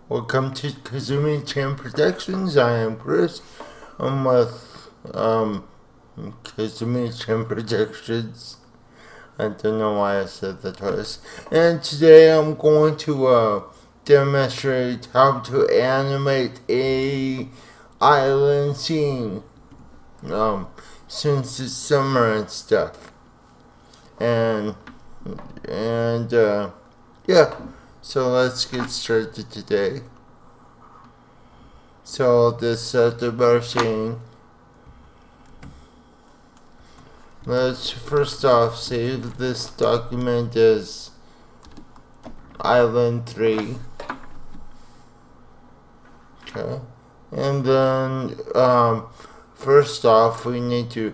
Welcome to Kazumi Chan Productions. I am Chris. I'm with Kazumi Chan Productions. I don't know why I said that twice. And today I'm going to demonstrate how to animate a island scene. Since it's summer and stuff. And yeah. So let's get started today. So this the scene. Let's first off save this document as Island 3. Okay. And then first off we need to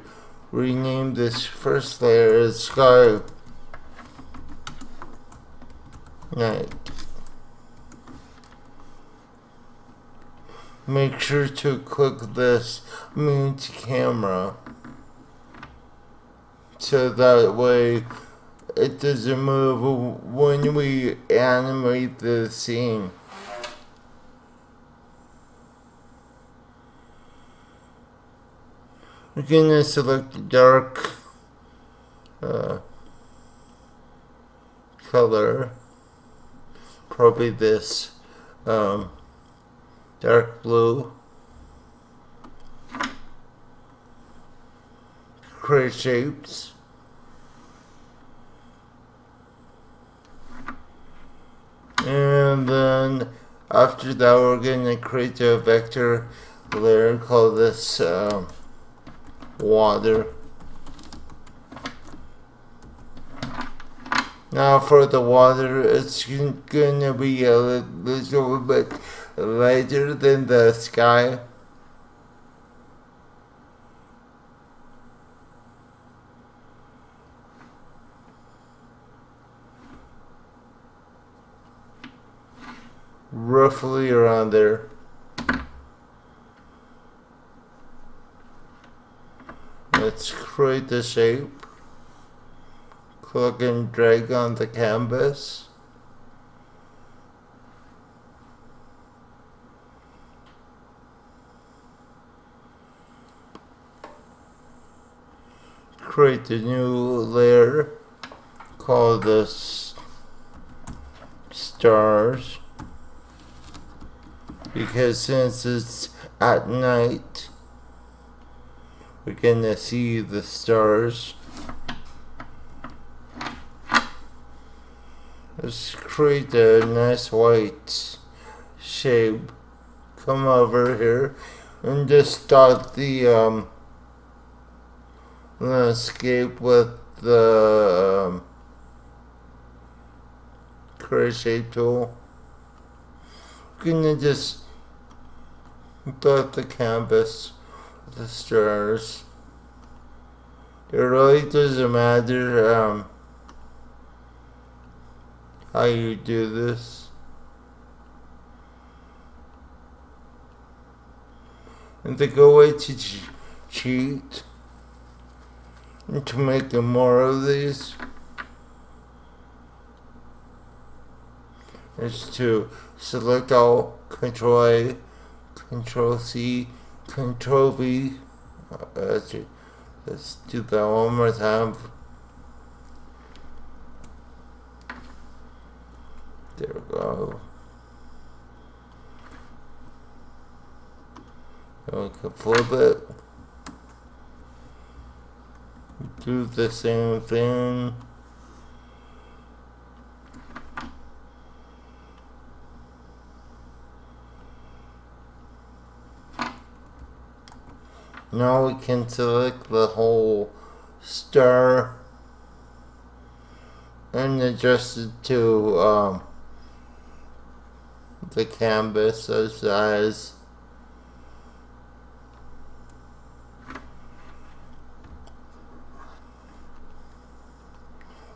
rename this first layer as Sky Night. Make sure to click this mute camera so that way it doesn't move when we animate the scene. We're gonna select dark color, probably this dark blue. Create shapes. And then after that we're gonna create a vector layer, call this water. Now for the water, it's gonna be a little bit lighter than the sky. Roughly around there. Let's create the shape. Click and drag on the canvas. Create a new layer. Call this stars. Because since it's at night, we're gonna see the stars. Let's create a nice white shape. Come over here and just dot the landscape with the create shape tool. We're gonna just dot the canvas with the stars. It really doesn't matter how you do this. And the good way to cheat and to make more of these is to select all, Control A, Control C, Control V. Let's do that one more time. There we go. And we can flip it. Do the same thing. Now we can select the whole star and adjust it to the canvas size.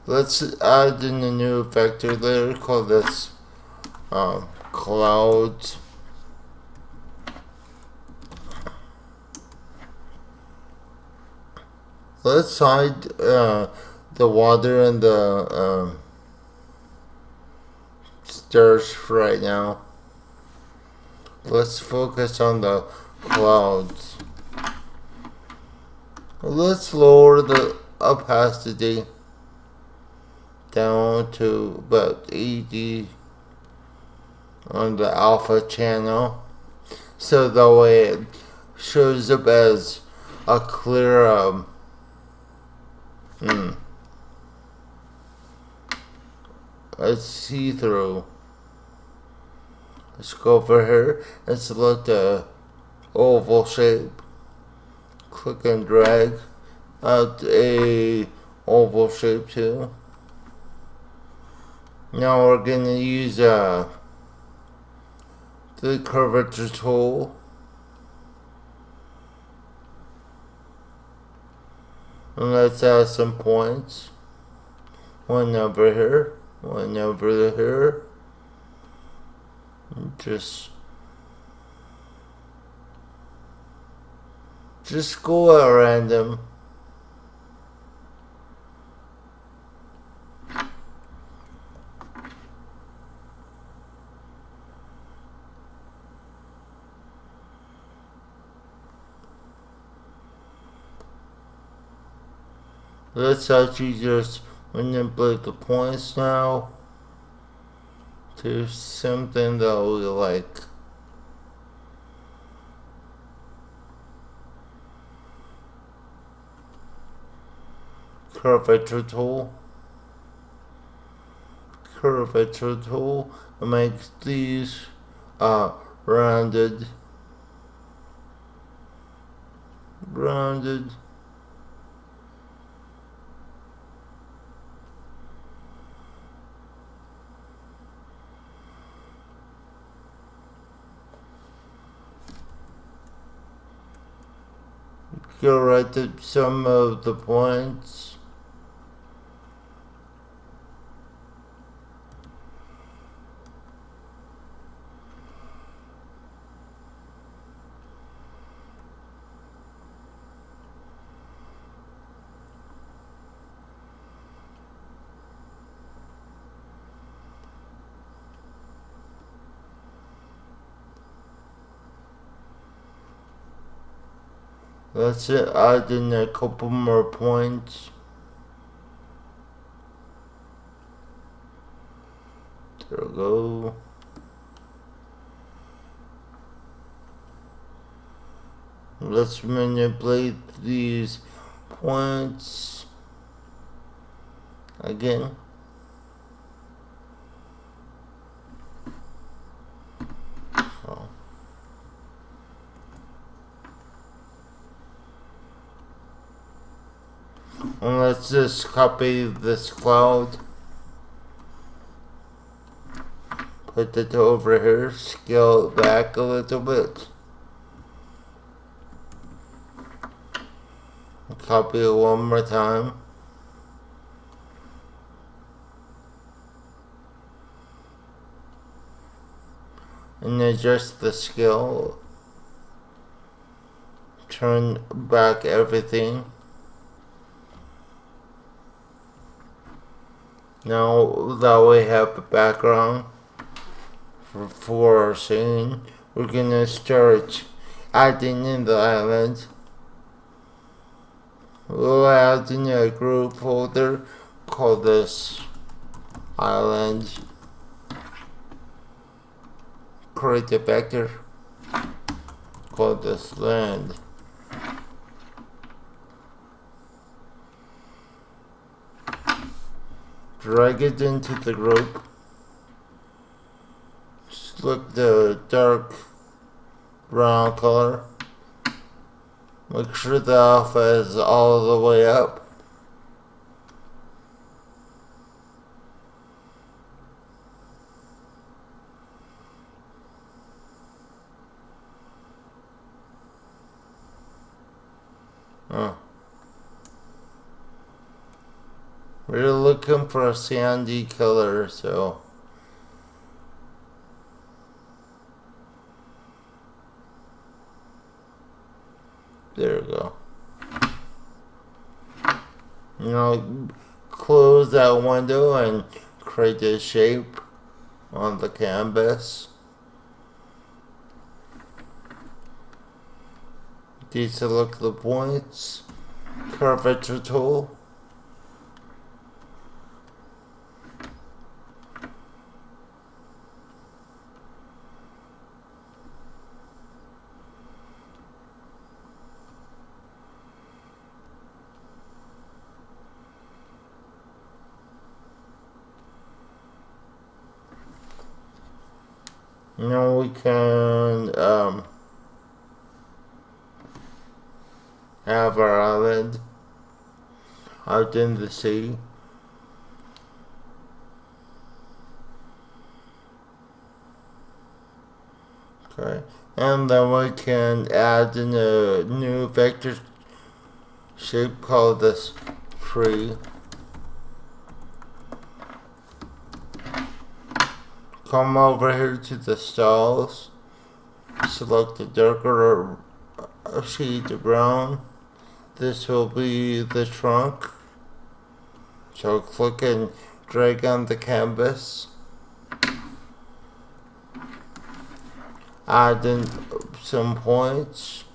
Let's add in a new vector layer, call this clouds. Let's hide the water and the stars right now. Let's focus on the clouds. Let's lower the opacity down to about 80 on the alpha channel, so that way it shows up as a clear a see-through. Let's go over here and select the oval shape. Click and drag out a oval shape too. Now we're going to use the curvature tool. And let's add some points. One over here, one over here. And just go at random. Let's actually just manipulate the points now to something that we like. Curvature tool. Curvature tool makes these rounded. Go right to some of the points. Let's add in a couple more points. There we go. Let's manipulate these points again. And let's just copy this cloud. Put it over here, scale it back a little bit. Copy it one more time. And adjust the scale. Turn back everything. Now that we have a background for our scene, we're gonna start adding in the island. We'll add in a group folder, call this island. Create a vector, call this land. Drag it into the group. Select the dark brown color. Make sure the alpha is all the way up. We're looking for a sandy color, so there we go. Now close that window and create a shape on the canvas. deselect the points, curvature tool. Now we can have our island out in the sea. Okay, and then we can add in a new vector shape called this tree. Come over here to the styles, select the darker shade of brown. This will be the trunk. So click and drag on the canvas. Add in some points.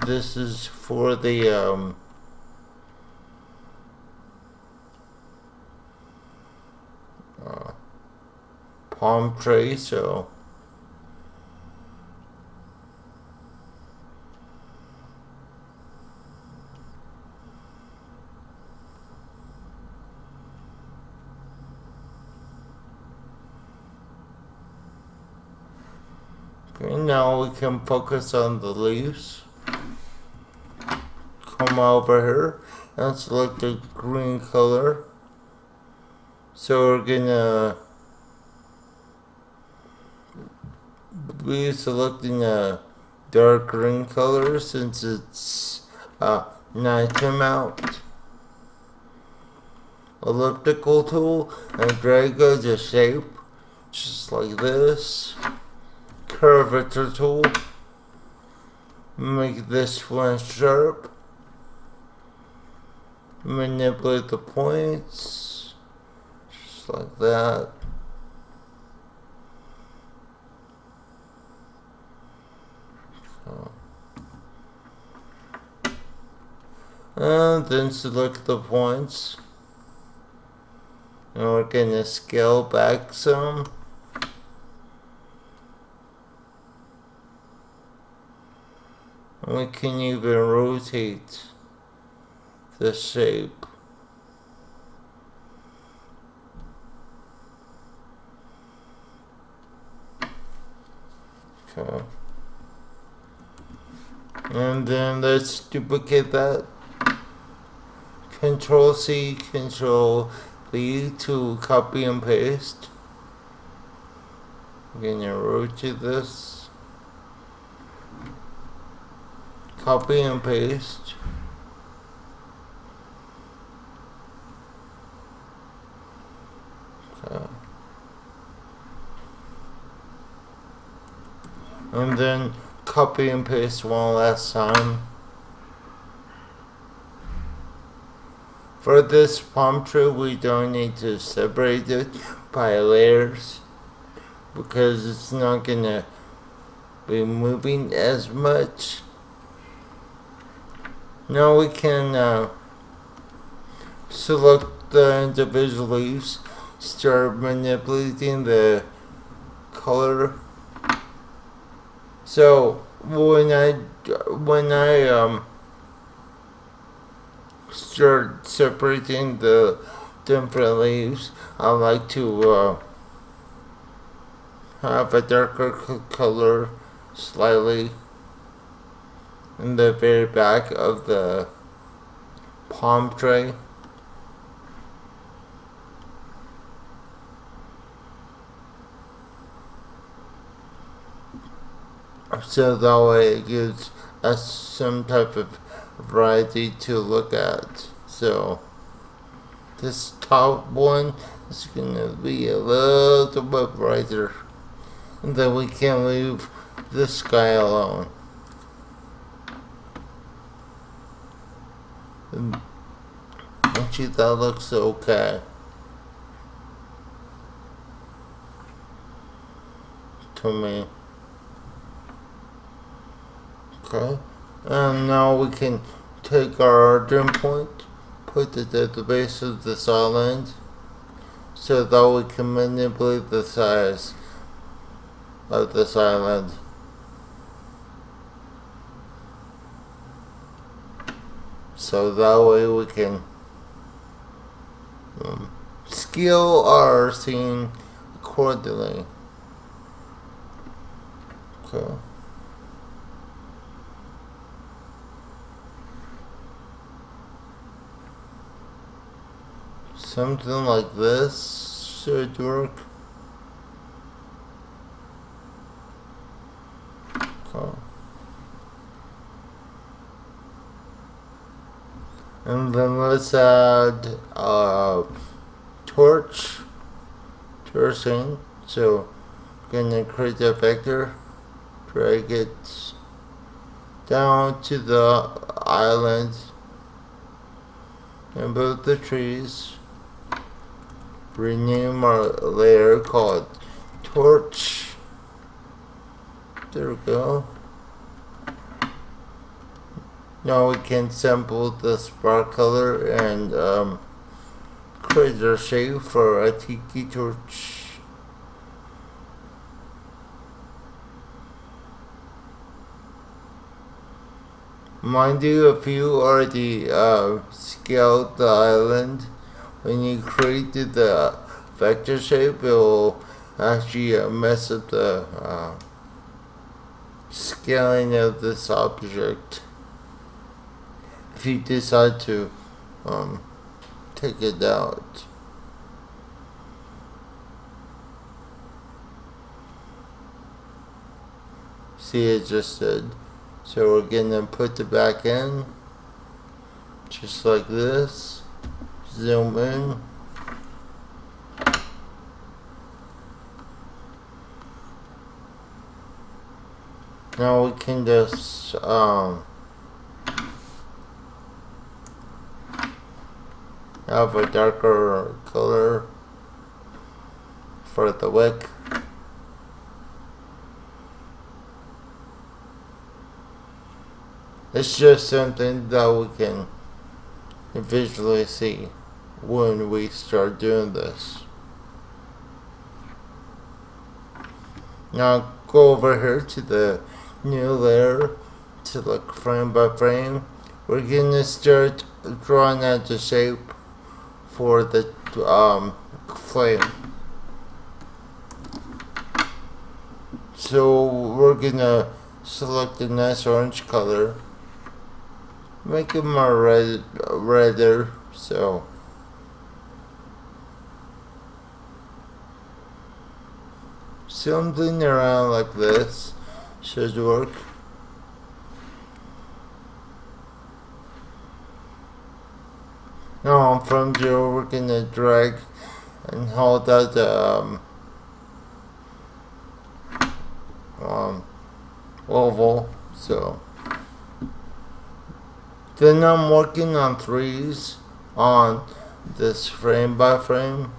This is for the palm tree, so okay, now we can focus on the leaves. Come over here and select the green color. So we're gonna be selecting a dark green color since it's nighttime out. Elliptical tool and drag the shape just like this. Curvature tool, make this one sharp. Manipulate the points just like that. And then select the points. And we're going to scale back some. And we can even rotate the shape. Okay. And then let's duplicate that. Control C, Control V to copy and paste. I'm gonna rotate this. Copy and paste. Okay. And then copy and paste one last time. For this palm tree, we don't need to separate it by layers because it's not gonna be moving as much. Now we can select the individual leaves, start manipulating the color. So when I start separating the different leaves, I like to have a darker color slightly in the very back of the palm tree. So that way it gives us some type of variety to look at. So this top one is gonna be a little bit brighter, and then we can leave the sky alone. And actually, that looks okay to me. Okay. And now we can take our origin point, put it at the base of this island, so that we can manipulate the size of this island. So that way we can scale our scene accordingly. Okay. Something like this should work. Okay. And then let's add a torch to our scene. So gonna create a vector, drag it down to the island, and build the trees. Rename our layer called torch. There we go. Now we can sample the spark color and create a shape for a tiki torch. Mind you, if you already scaled the island, when you created the vector shape, it will actually mess up the scaling of this object if you decide to take it out. See, it just did. So we're gonna put it back in, just like this. Zoom in. Now we can just have a darker color for the wick. It's just something that we can visually see when we start doing this. Now go over here to the new layer to look frame by frame. We're gonna start drawing out the shape for the flame. So we're gonna select a nice orange color, make it more redder, so something around like this should work. Now from here we're gonna drag and hold out the oval. So then I'm working on threes on this frame by frame.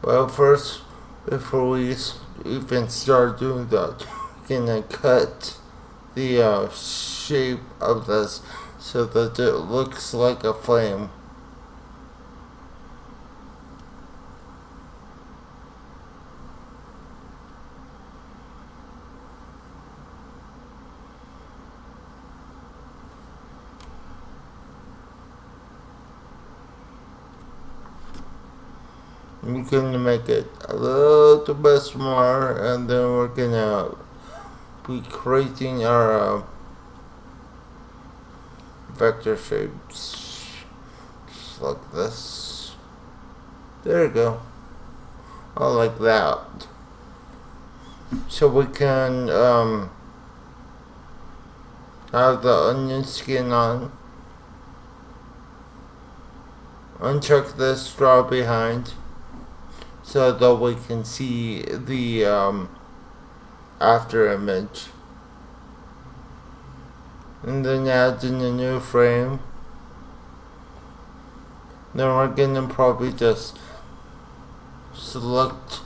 Well, first, before we even start doing that, we're gonna cut the shape of this so that it looks like a flame. We're gonna make it a little bit smaller, and then we're gonna be creating our vector shapes just like this. There you go. I like that. So we can have the onion skin on. Uncheck the straw behind so that we can see the after image. And then add in a new frame. Then we're gonna probably just select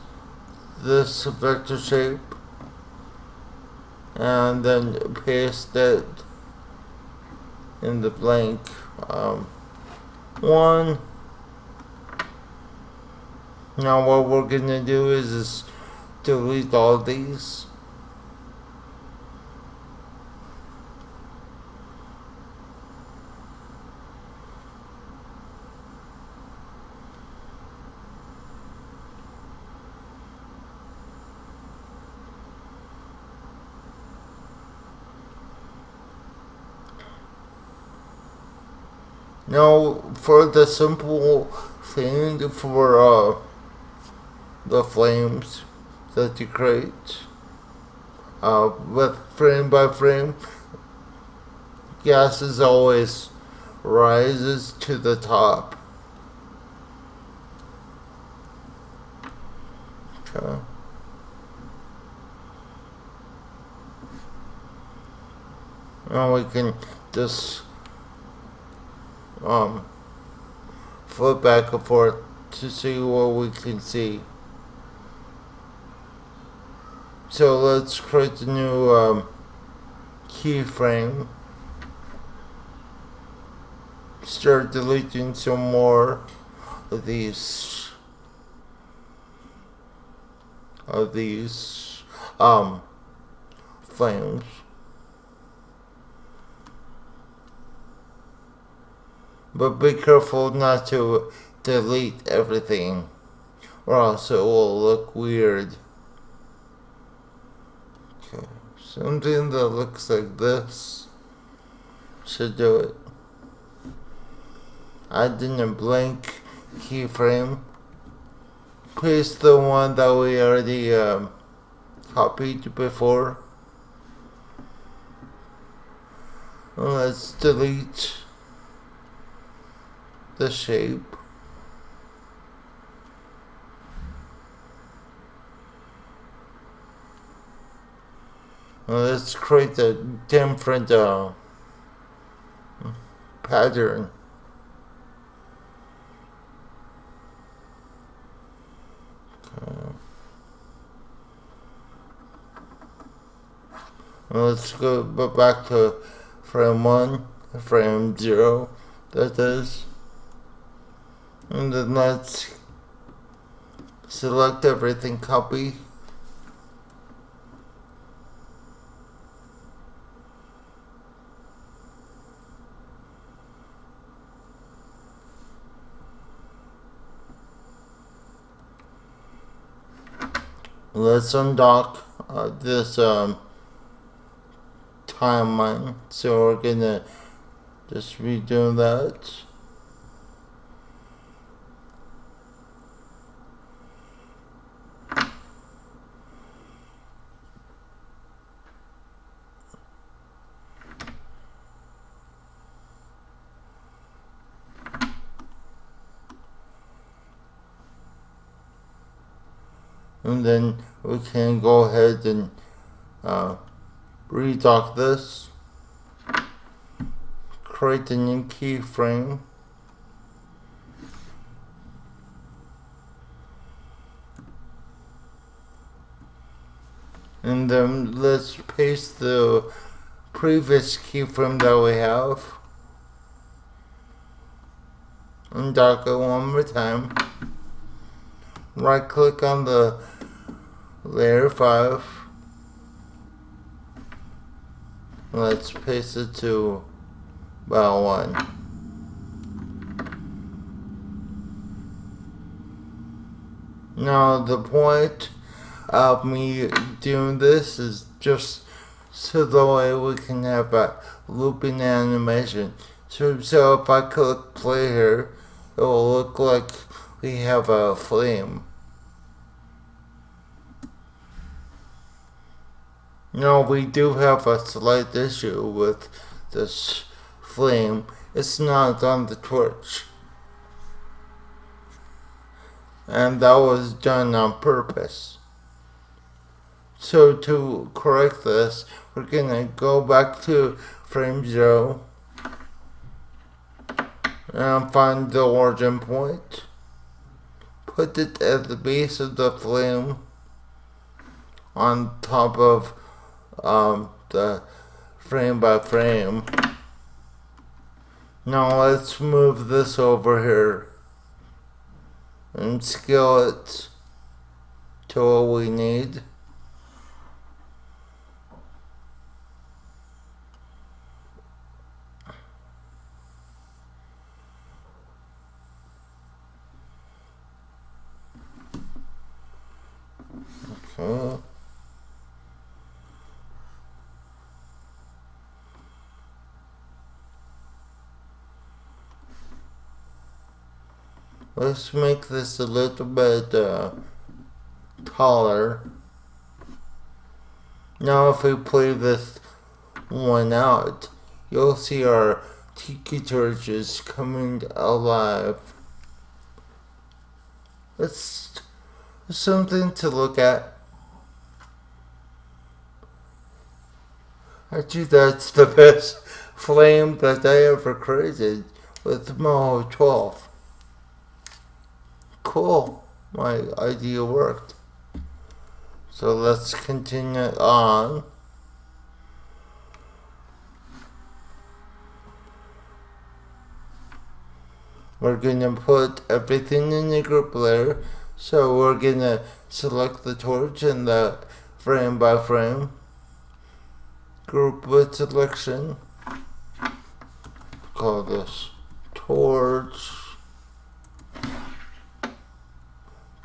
this vector shape and then paste it in the blank one. Now what we're gonna do is delete all these. Now for the simple thing for the flames that you create with frame by frame, gases always rises to the top. Okay. Now we can just flip back and forth to see what we can see. So let's create a new keyframe. Start deleting some more of these flames. But be careful not to delete everything, or else it will look weird. Okay, something that looks like this should do it. Add in a blank keyframe. Paste the one that we already copied before. And let's delete the shape. Now let's create a different pattern. Let's go back to frame 1, frame 0, that is. And then let's select everything, copy. Let's undock this timeline. So we're gonna just redo that. And then we can go ahead and redock this, create a new keyframe, and then let's paste the previous keyframe that we have, undock it one more time, right click on the layer 5, let's paste it to about 1. Now the point of me doing this is just so the way we can have a looping animation. So if I click play here, it will look like we have a flame. Now we do have a slight issue with this flame. It's not on the torch. And that was done on purpose. So to correct this, we're gonna go back to frame 0 and find the origin point. Put it at the base of the flame on top of the frame by frame. Now let's move this over here and scale it to what we need. Okay. Let's make this a little bit taller. Now if we play this one out, you'll see our tiki torches coming alive. It's something to look at. Actually, that's the best flame that I ever created with MOHO 12. Cool. My idea worked. So let's continue on. We're gonna put everything in the group layer. So we're gonna select the torch and the frame by frame. Group with selection. Call this torch.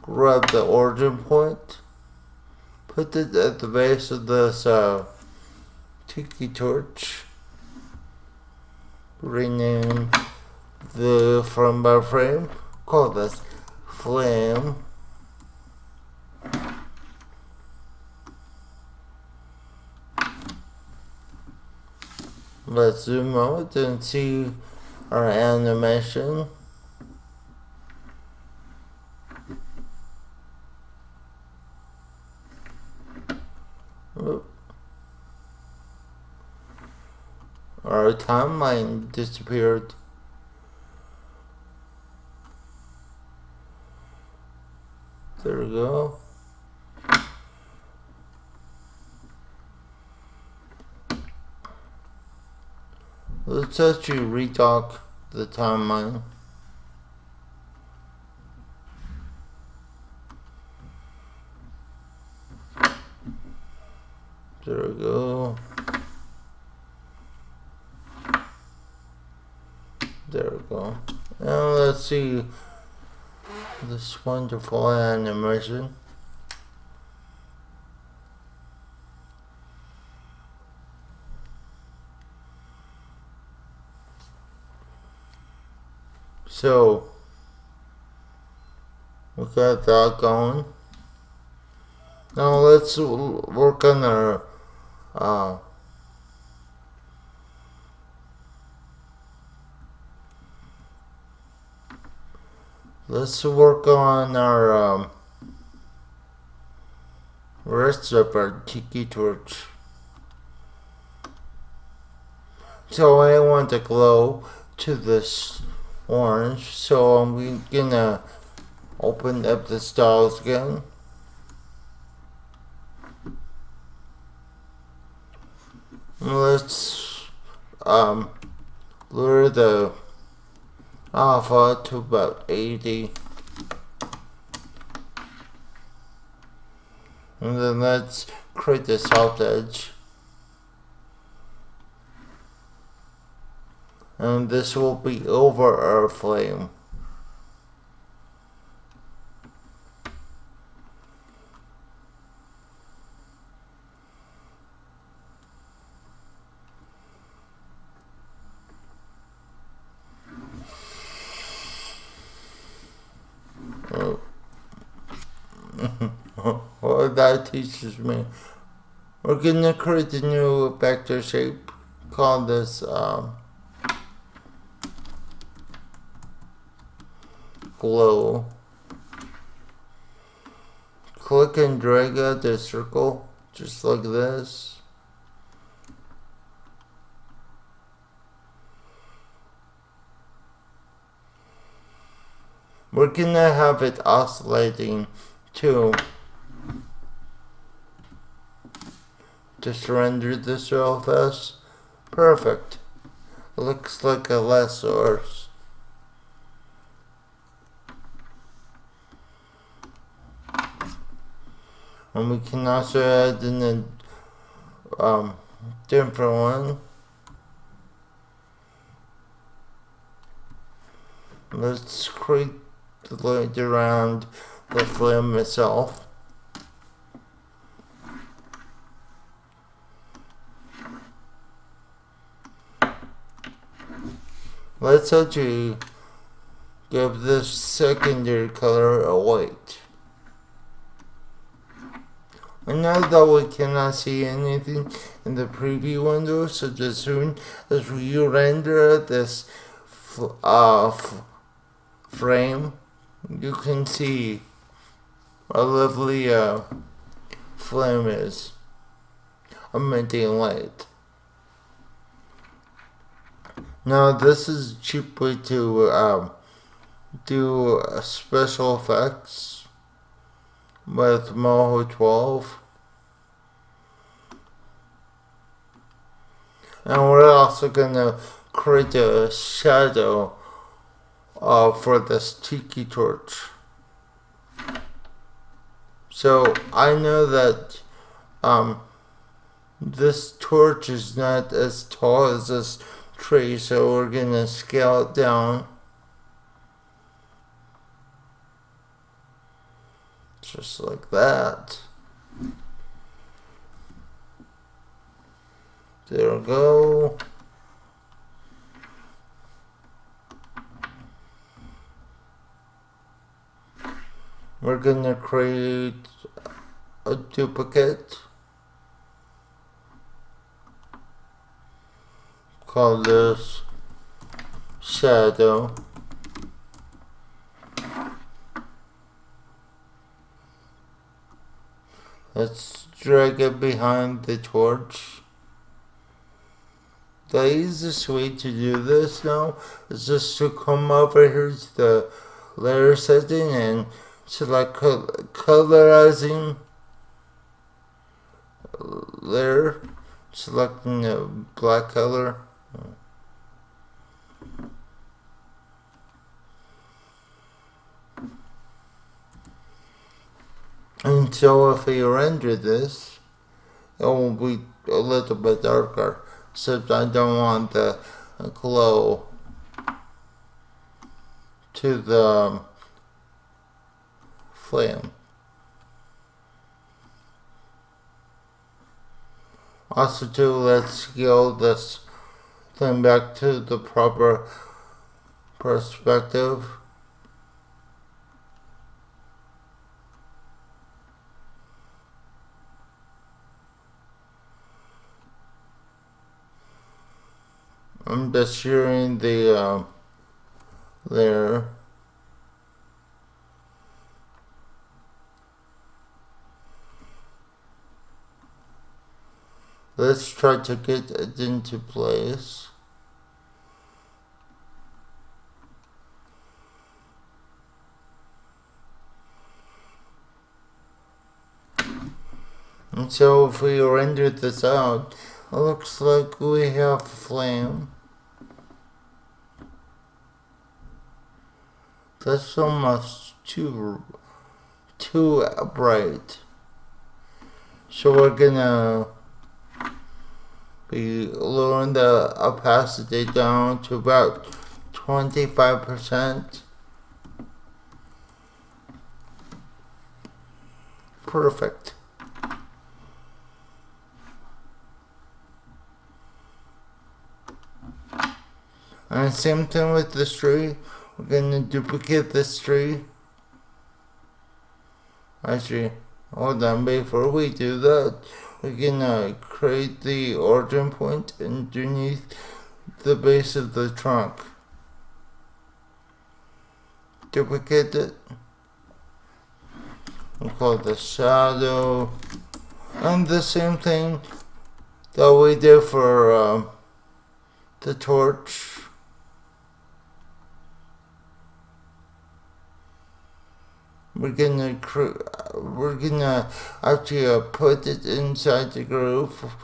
Grab the origin point. Put it at the base of this tiki torch. Rename the frame by frame. Call this flame. Let's zoom out and see our animation. Our timeline disappeared. There we go. Let's actually redock the timeline. There we go. There we go. Now let's see this wonderful animation. So we got that going. Now let's work on our rest of our tiki torch. So I want to glow to this orange, so I'm gonna open up the styles again. Let's lower the alpha to about 80. And then let's create the soft edge. And this will be over our flame. What that teaches me. We're gonna create a new vector shape. Call this glow. Click and drag out the circle just like this. We're gonna have it oscillating to Just render this real fast. Perfect. Looks like a less source. And we can also add in a different one. Let's create the light around the flame itself. Let's actually give this secondary color a white. And now that we cannot see anything in the preview window, so as soon as we render this frame, you can see a lovely flame is emitting light. Now this is a cheap way to do special effects with MOHO 12. And we're also gonna create a shadow for this tiki torch. So I know that this torch is not as tall as this tree, so we're gonna scale it down. Just like that. There we go. We're gonna create a duplicate. Call this shadow. Let's drag it behind the torch. The easiest way to do this now is just to come over here to the layer setting and select colorizing layer, selecting the black color. And so if we render this, it will be a little bit darker, except I don't want the glow to the flame. Also too, let's scale this thing back to the proper perspective. I'm just sharing the layer. Let's try to get it into place. And so if we render this out, it looks like we have a flame. That's almost too bright. So we're gonna be lowering the opacity down to about 25%. Perfect. And same thing with this tree. We're gonna duplicate this tree. Actually, hold on, before we do that, we're gonna create the origin point underneath the base of the trunk. Duplicate it. We'll call it the shadow. And the same thing that we did for the torch. we're gonna actually put it inside the groove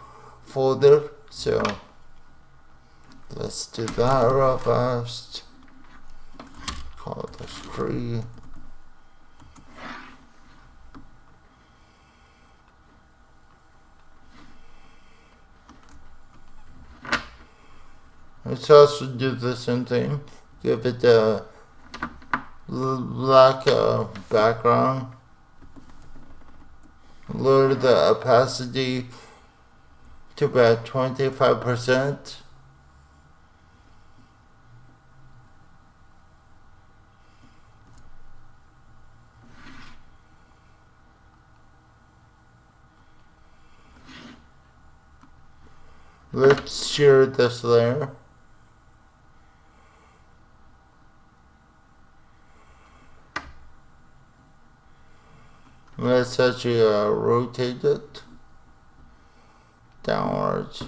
folder. So let's do that real fast. Call this free. Let's also do the same thing. Give it a black background. Lower the opacity to about 25%. Let's shear this layer. Let's actually rotate it downwards.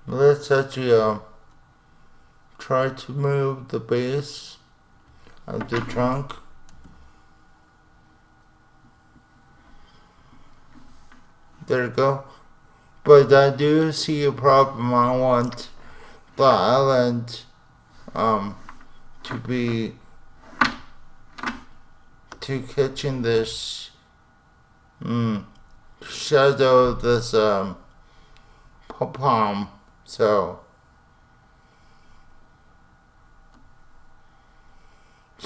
Let's actually try to move the base of the trunk. There we go. But I do see a problem. I want the island to catching this shadow of this palm. So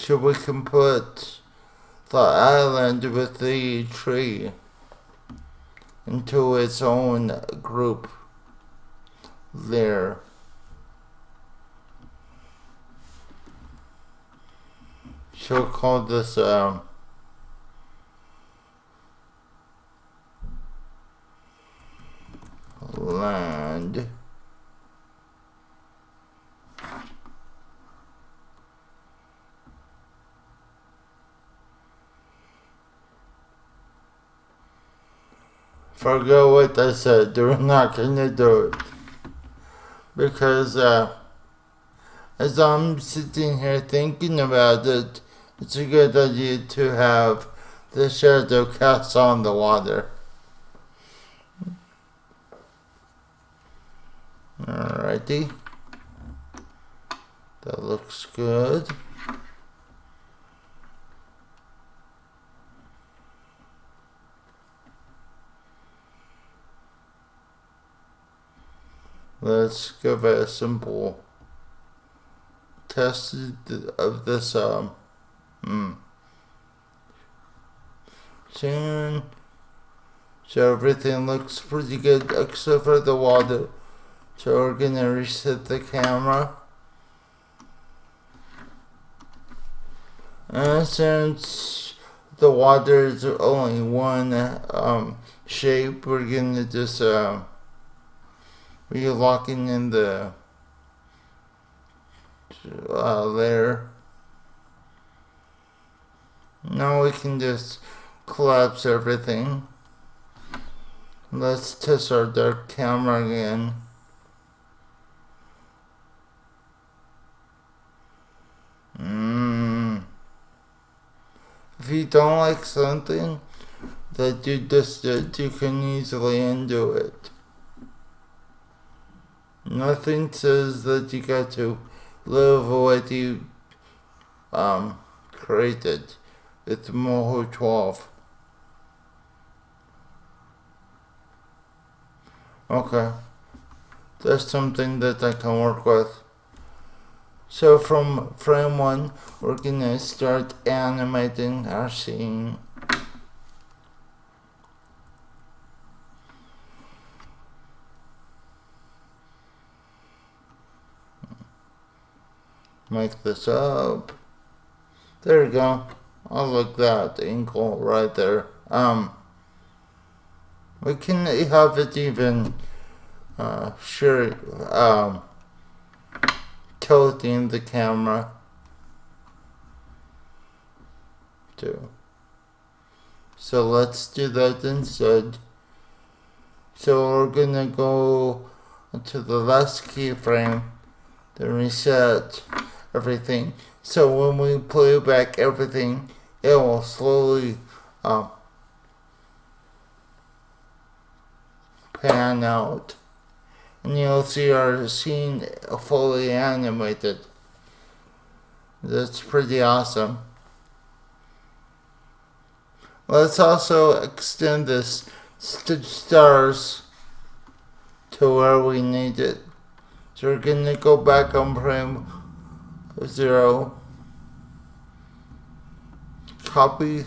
we can put the island with the tree into its own group there. She'll call this land. Forget what I said. We're not gonna do it because as I'm sitting here thinking about it, it's a good idea to have the shadow cast on the water. Alrighty, that looks good. Let's give it a simple test of this scene. So everything looks pretty good except for the water. So we're gonna reset the camera. And since the water is only one shape, we're gonna just we're locking in the layer. Now we can just collapse everything. Let's test our dark camera again. If you don't like something that you just did, you can easily undo it. Nothing says that you got to live what you created with MOHO 12. Okay, that's something that I can work with. So from frame 1, we're gonna start animating our scene. Make this up. There we go. I like that angle right there. We can have it even tilting the camera. too. So let's do that instead. So we're gonna go to the last keyframe, then reset everything. So when we play back everything, it will slowly pan out. And you'll see our scene fully animated. That's pretty awesome. Let's also extend this stars to where we need it. So we're going to go back on frame 0, copy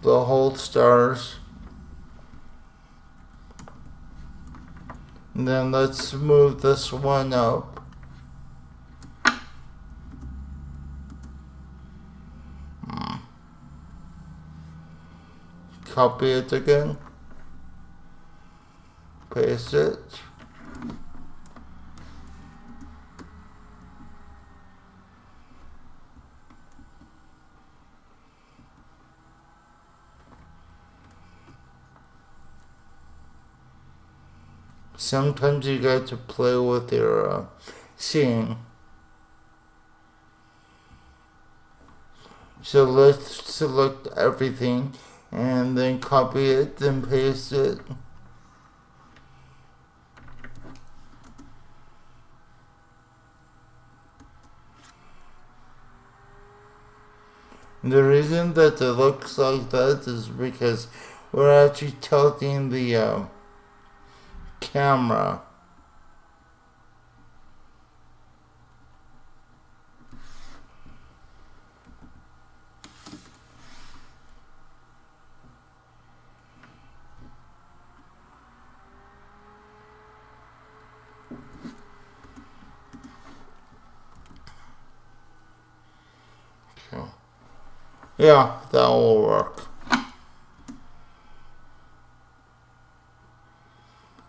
the whole stars, and then let's move this one up. Copy it again, paste it, sometimes you got to play with your scene. So let's select everything and then copy it, then paste it. The reason that it looks like that is because we're actually tilting the camera. Yeah, that will work.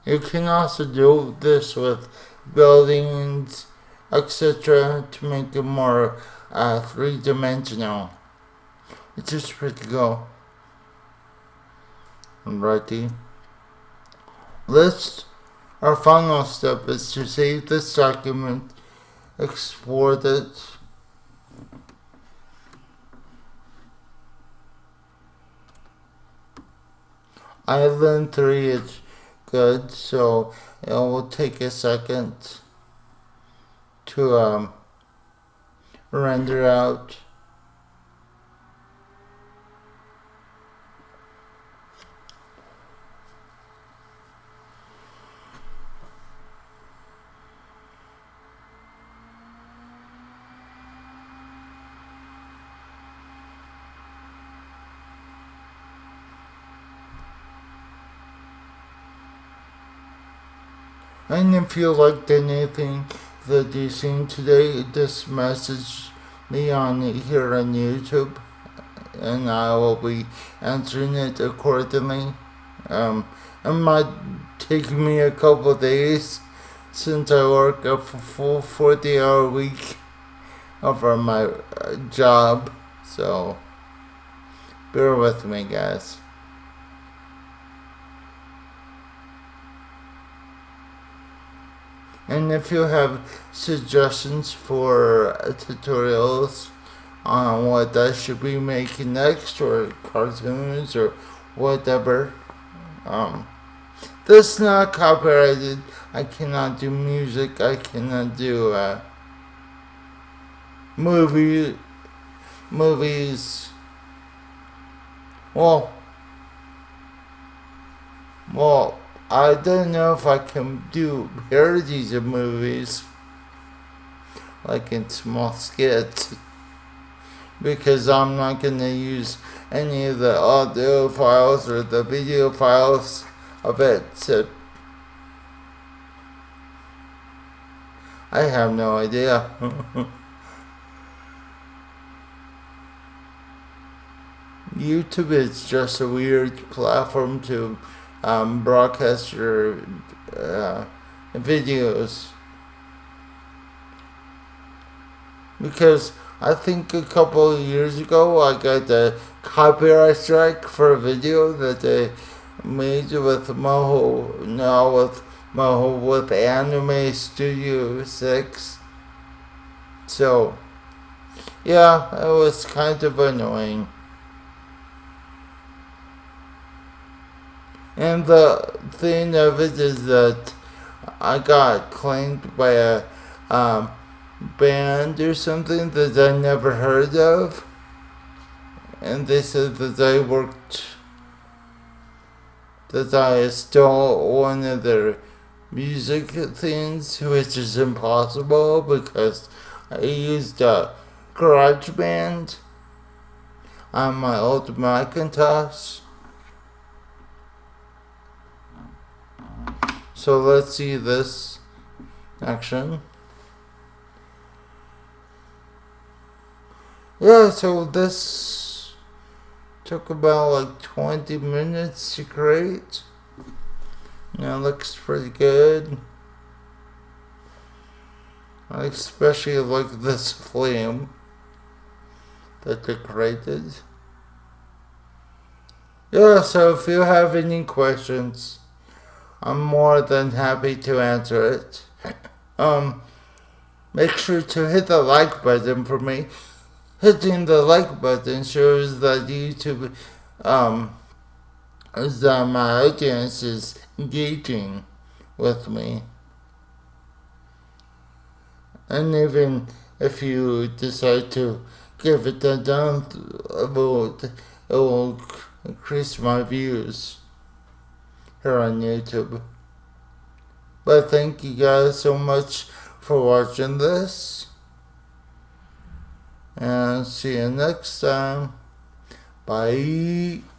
You can also do this with buildings, etc. to make it more three-dimensional. It's just pretty cool. Alrighty. Our final step is to save this document, export it. Island 3 is good, so it will take a second to render out. And if you liked anything that you've seen today, just message me on here on YouTube, and I will be answering it accordingly. It might take me a couple days since I work a full 40-hour week over my job, so bear with me, guys. And if you have suggestions for tutorials on what I should be making next, or cartoons, or whatever, this is not copyrighted. I cannot do music. I cannot do movies. Well, I don't know if I can do parodies of movies, like in small skits, because I'm not going to use any of the audio files or the video files of it. So I have no idea. YouTube is just a weird platform to broadcast your videos, because I think a couple of years ago I got a copyright strike for a video that they made with MOHO, now with MOHO with Anime Studio 6. So, yeah, it was kind of annoying. And the thing of it is that I got claimed by a band or something that I never heard of. And they said that I stole one of their music things, which is impossible because I used a GarageBand on my old Macintosh. So let's see this action. Yeah, so this took about like 20 minutes to create. Now it looks pretty good. I especially like this flame that they created. Yeah, so if you have any questions, I'm more than happy to answer it. Make sure to hit the like button for me. Hitting the like button shows that YouTube, that my audience is engaging with me. And even if you decide to give it a download, it will increase my views here on YouTube. But thank you guys so much for watching this. And see you next time. Bye.